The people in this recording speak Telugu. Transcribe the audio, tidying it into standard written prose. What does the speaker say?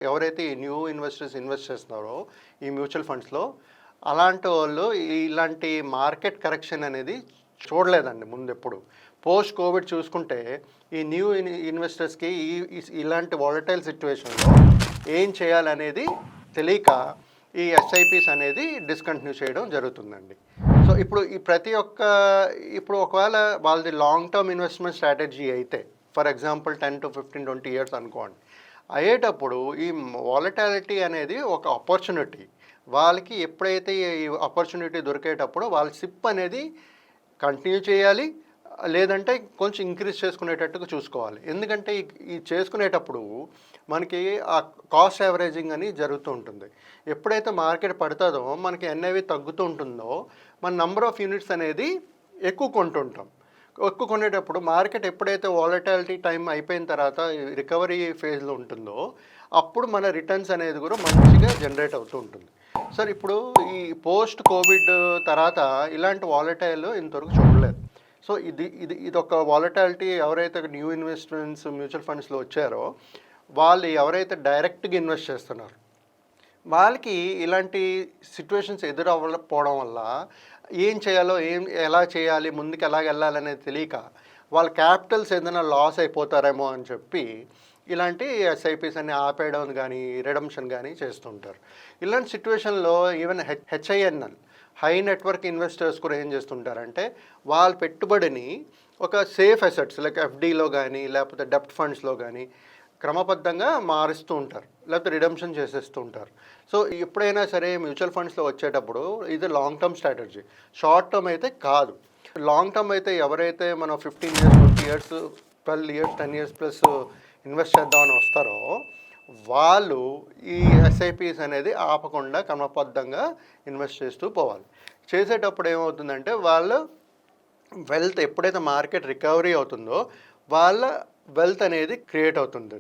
ఎవరైతే ఈ న్యూ ఇన్వెస్ట్ చేస్తున్నారో ఈ మ్యూచువల్ ఫండ్స్‌లో అలాంటి వాళ్ళు ఇలాంటి మార్కెట్ కరెక్షన్ అనేది చూడలేదండి ముందెప్పుడు. పోస్ట్ కోవిడ్ చూసుకుంటే ఈ న్యూ ఇన్వెస్టర్స్‌కి ఇలాంటి వాలటైల్ సిట్యుయేషన్‌లో ఏం చేయాలనేది తెలియక ఈ ఎస్ఐపీస్ అనేది డిస్కంటిన్యూ చేయడం జరుగుతుందండి. సో ఇప్పుడు ఈ ప్రతి ఒక్క ఇప్పుడు ఒకవేళ వాళ్ళది లాంగ్ టర్మ్ ఇన్వెస్ట్‌మెంట్ స్ట్రాటజీ అయితే ఫర్ ఎగ్జాంపుల్ 10 to 15, 20 ఇయర్స్ అనుకోండి. అయ్యేటప్పుడు ఈ వాలటాలిటీ అనేది ఒక ఆపర్చునిటీ. వాళ్ళకి ఎప్పుడైతే ఈ ఆపర్చునిటీ దొరికేటప్పుడు వాళ్ళ సిప్ అనేది కంటిన్యూ చేయాలి. లేదంటే కొంచెం ఇంక్రీజ్ చేసుకునేటట్టుగా చూసుకోవాలి. ఎందుకంటే ఈ చేసుకునేటప్పుడు మనకి ఆ కాస్ట్ యావరేజింగ్ అని జరుగుతూ ఉంటుంది. ఎప్పుడైతే మార్కెట్ పడుతుందో మనకి ఎన్ఐవి తగ్గుతూ ఉంటుందో మన నంబర్ ఆఫ్ యూనిట్స్ అనేది ఎక్కువ కొంటుంటాం. ఎక్కువ కొనేటప్పుడు మార్కెట్ ఎప్పుడైతే వాలటాలిటీ టైం అయిపోయిన తర్వాత రికవరీ ఫేజ్లో ఉంటుందో అప్పుడు మన రిటర్న్స్ అనేది కూడా మంచిగా జనరేట్ అవుతూ ఉంటుంది. సార్ ఇప్పుడు ఈ పోస్ట్ కోవిడ్ తర్వాత ఇలాంటి వాలటైల్ ఇంతవరకు చూడలేదు. సో ఇదొక వాలటాలిటీ ఎవరైతే న్యూ ఇన్వెస్ట్మెంట్స్ మ్యూచువల్ ఫండ్స్లో వచ్చారో వాళ్ళు ఎవరైతే డైరెక్ట్గా ఇన్వెస్ట్ చేస్తున్నారు వాళ్ళకి ఇలాంటి సిట్యుయేషన్స్ ఎదురవ్వకపోవడం వల్ల ఏం చేయాలో ఎలా చేయాలి ముందుకు ఎలాగ వెళ్ళాలనేది తెలియక వాళ్ళ క్యాపిటల్స్ ఏదైనా లాస్ అయిపోతారేమో అని చెప్పి ఇలాంటి ఎస్ఐపీస్ అన్ని ఆపేయడం కానీ రిడమ్షన్ కానీ చేస్తుంటారు. ఇలాంటి సిట్యుయేషన్లో ఈవెన్ హెచ్ఐఎన్ఎల్ హై నెట్వర్క్ ఇన్వెస్టర్స్ కూడా ఏం చేస్తుంటారంటే వాళ్ళ పెట్టుబడిని ఒక సేఫ్ అసెట్స్ లైక్ ఎఫ్డీలో కానీ లేకపోతే డెప్ట్ ఫండ్స్లో కానీ క్రమబద్ధంగా మారుస్తూ ఉంటారు, లేకపోతే రిడమ్షన్ చేసేస్తూ ఉంటారు. సో ఎప్పుడైనా సరే మ్యూచువల్ ఫండ్స్లో వచ్చేటప్పుడు ఇది long term strategy, short term అయితే కాదు. లాంగ్ టర్మ్ అయితే ఎవరైతే మనం 15 years 20 years 12 years 10 years plus invest చేద్దామని వస్తారో వాళ్ళు ఈ ఎస్ఐపీస్ అనేది ఆపకుండా క్రమబద్ధంగా ఇన్వెస్ట్ చేస్తూ పోవాలి. చేసేటప్పుడు ఏమవుతుందంటే వాళ్ళ వెల్త్ ఎప్పుడైతే మార్కెట్ రికవరీ అవుతుందో వాళ్ళ వెల్త్ అనేది క్రియేట్ అవుతుంది.